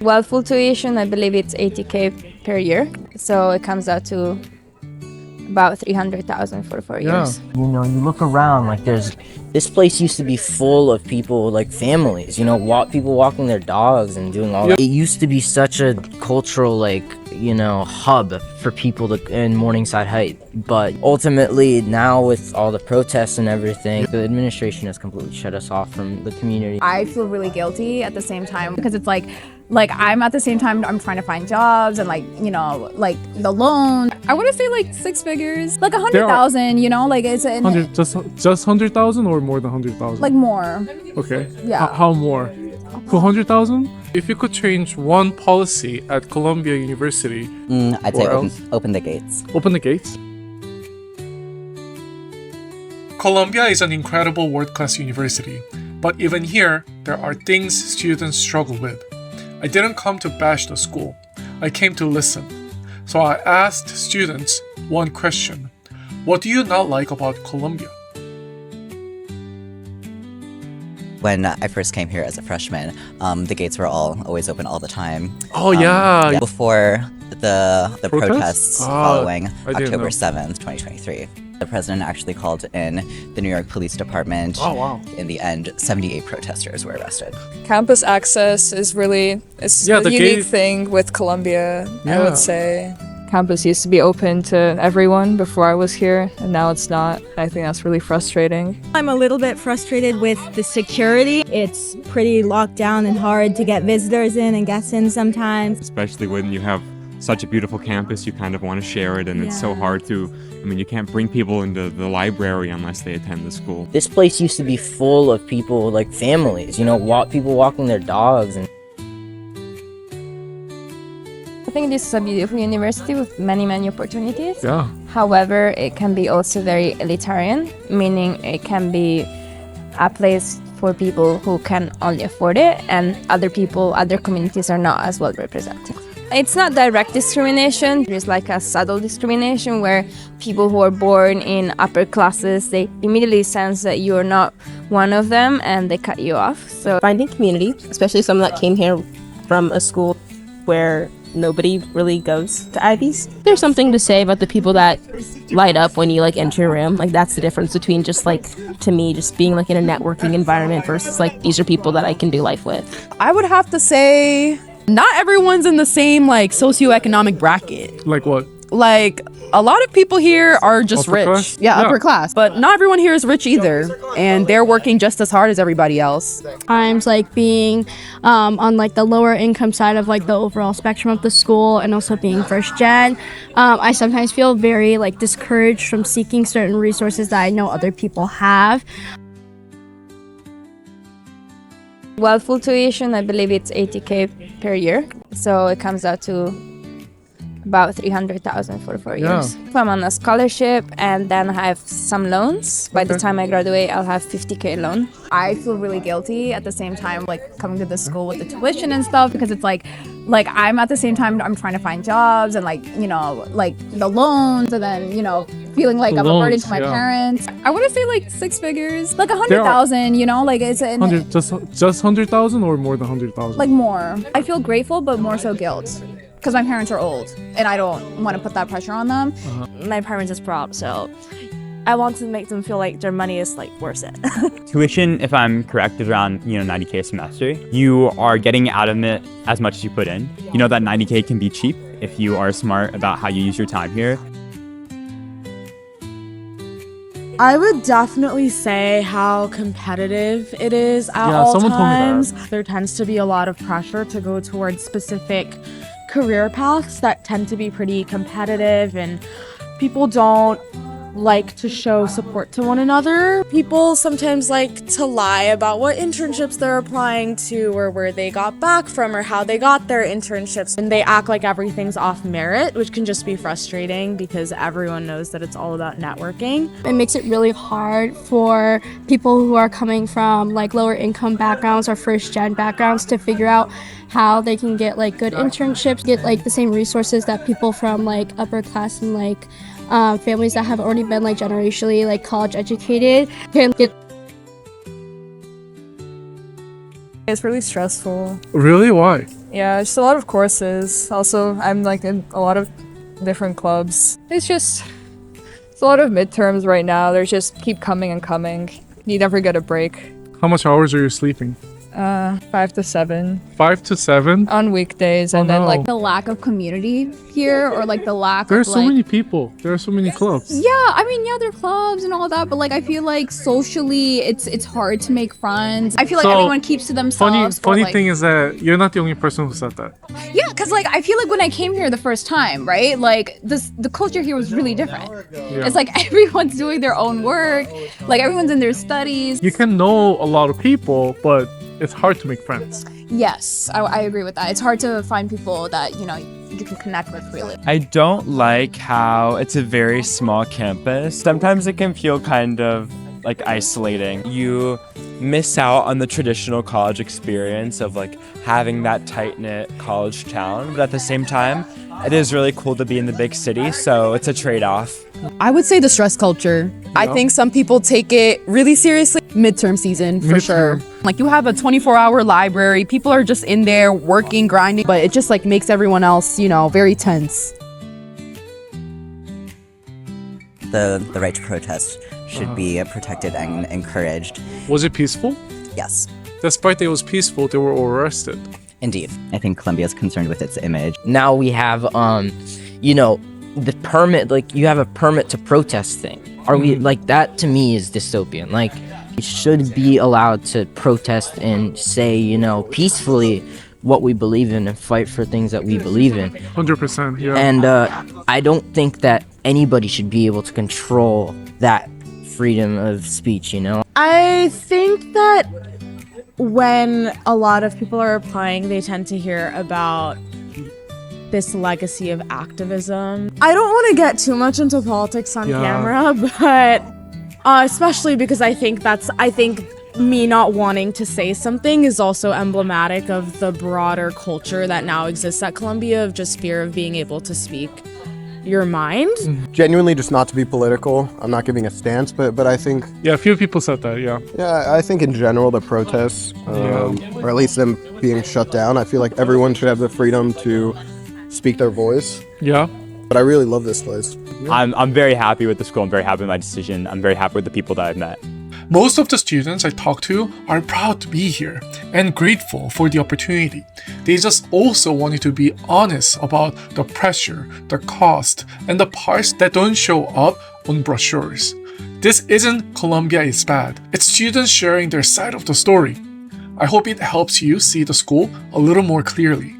Well, full tuition, I believe it's 80K per year. So it comes out to about 300,000 for 4 years. You know, you look around, like this place used to be full of people, like families, you know, people walking their dogs and doing all that. It used to be such a cultural, like, you know, hub for people in Morningside Heights. But ultimately now with all the protests and everything, the administration has completely shut us off from the community. I feel really guilty at the same time because it's like I'm at the same time I'm trying to find jobs and like, you know, like the loan. I want to say like 6 figures, like 100,000, you know, like it's 100, just 100,000 or more than 100,000? like more. Okay. Yeah. How more? 200,000? If you could change one policy at Columbia University, I'd say open the gates. Open the gates. Columbia is an incredible world-class university, but even here, there are things students struggle with. I didn't come to bash the school. I came to listen. So I asked students one question. What do you not like about Columbia? When I first came here as a freshman, the gates were always open all the time. Oh, yeah. Before the protests following didn't know. October 7th, 2023. The president actually called in the New York Police Department. Oh, wow. In the end, 78 protesters were arrested. Campus access is really a unique thing with Columbia, I would say. Campus used to be open to everyone before I was here, and now it's not. I think that's really frustrating. I'm a little bit frustrated with the security. It's pretty locked down and hard to get visitors in and guests in sometimes. Especially when you have such a beautiful campus, you kind of want to share it, and it's so hard to, you can't bring people into the library unless they attend the school. This place used to be full of people, like families, you know, people walking their dogs. And I think this is a beautiful university with many opportunities. Yeah. However, it can be also very elitarian, meaning it can be a place for people who can only afford it, and other communities are not as well represented. It's not direct discrimination, there's like a subtle discrimination where people who are born in upper classes, they immediately sense that you're not one of them and they cut you off. So finding community, especially someone that came here from a school where nobody really goes to Ivies. There's something to say about the people that light up when you like enter a room. Like that's the difference between just like, to me, just being like in a networking environment versus like these are people that I can do life with. I would have to say not everyone's in the same like socioeconomic bracket. Like what? Like a lot of people here are just Upper rich. class? Yeah, Yeah. upper class. But not everyone here is rich either. And they're working just as hard as everybody else. Times like being on like the lower income side of like the overall spectrum of the school, and also being first gen, I sometimes feel very like discouraged from seeking certain resources that I know other people have. well, full tuition, I believe it's 80K per year. So it comes out to about 300,000 for 4 years. If I'm on a scholarship and then I have some loans, by the time I graduate, I'll have 50K loan. I feel really guilty at the same time, like coming to the school with the tuition and stuff, because it's like I'm at the same time I'm trying to find jobs and like, you know, like the loans, and then, you know, feeling like I'm a burden to my parents. I want to say like 6 figures, like 100,000, you know, like it's 100, just 100,000 or more than 100,000? Like more. I feel grateful, but more so guilt. Because my parents are old, and I don't want to put that pressure on them. My parents is proud, so I want to make them feel like their money is like worth it. Tuition, if I'm correct, is around 90K a semester. You are getting out of it as much as you put in. You know that 90K can be cheap if you are smart about how you use your time here. I would definitely say how competitive it is at all times. There tends to be a lot of pressure to go towards specific career paths that tend to be pretty competitive, and people don't like to show support to one another. People sometimes like to lie about what internships they're applying to, or where they got back from, or how they got their internships, and they act like everything's off merit, which can just be frustrating because everyone knows that it's all about networking. It makes it really hard for people who are coming from like lower income backgrounds or first gen backgrounds to figure out how they can get like good internships, get like the same resources that people from like upper class and like families that have already been like generationally like college educated can get. It's really stressful. Really? Why? Yeah, just a lot of courses. Also, I'm like in a lot of different clubs. It's a lot of midterms right now. They just keep coming and coming. You never get a break. How much hours are you sleeping? 5 to 7 5 to 7? on weekdays, and then like The lack of community here, or like the lack There are of so many people. There are so many clubs. Yeah, I mean, yeah, there are clubs and all that, but like I feel like socially it's hard to make friends. I feel like So, everyone keeps to themselves. Funny like, thing is that you're not the only person who said that. yeah, because like I feel like when I came here the first time, right? Like the culture here was really different. Yeah. It's like everyone's doing their own work, like everyone's in their studies. You can know a lot of people, but it's hard to make friends. Yes, I agree with that. It's hard to find people that you can connect with really. I don't like how it's a very small campus. Sometimes it can feel kind of like isolating. You miss out on the traditional college experience of like having that tight-knit college town, but at the same time, it is really cool to be in the big city, so it's a trade-off. I would say the stress culture. I think some people take it really seriously. Midterm season, for sure. Like you have a 24-hour library, people are just in there working, grinding, but it just like makes everyone else, very tense. The right to protest should be protected and encouraged. Was it peaceful? Yes. Despite it was peaceful, they were arrested. Indeed. I think Colombia is concerned with its image. Now we have, the permit, like you have a permit to protest thing. Are we, like, that to me is dystopian. Like, we should be allowed to protest and say, peacefully what we believe in and fight for things that we believe in. 100%, yeah. And I don't think that anybody should be able to control that freedom of speech, I think that when a lot of people are applying, they tend to hear about this legacy of activism. I don't want to get too much into politics on camera, but especially because I think me not wanting to say something is also emblematic of the broader culture that now exists at Columbia of just fear of being able to speak your mind. Genuinely just not to be political. I'm not giving a stance, but I think... Yeah, a few people said that, yeah. Yeah, I think in general the protests, or at least them being shut down, I feel like everyone should have the freedom to speak their voice. Yeah. But I really love this place. I'm very happy with the school. I'm very happy with my decision. I'm very happy with the people that I've met. Most of the students I talk to are proud to be here and grateful for the opportunity. They just also wanted to be honest about the pressure, the cost, and the parts that don't show up on brochures. This isn't Columbia is bad. It's students sharing their side of the story. I hope it helps you see the school a little more clearly.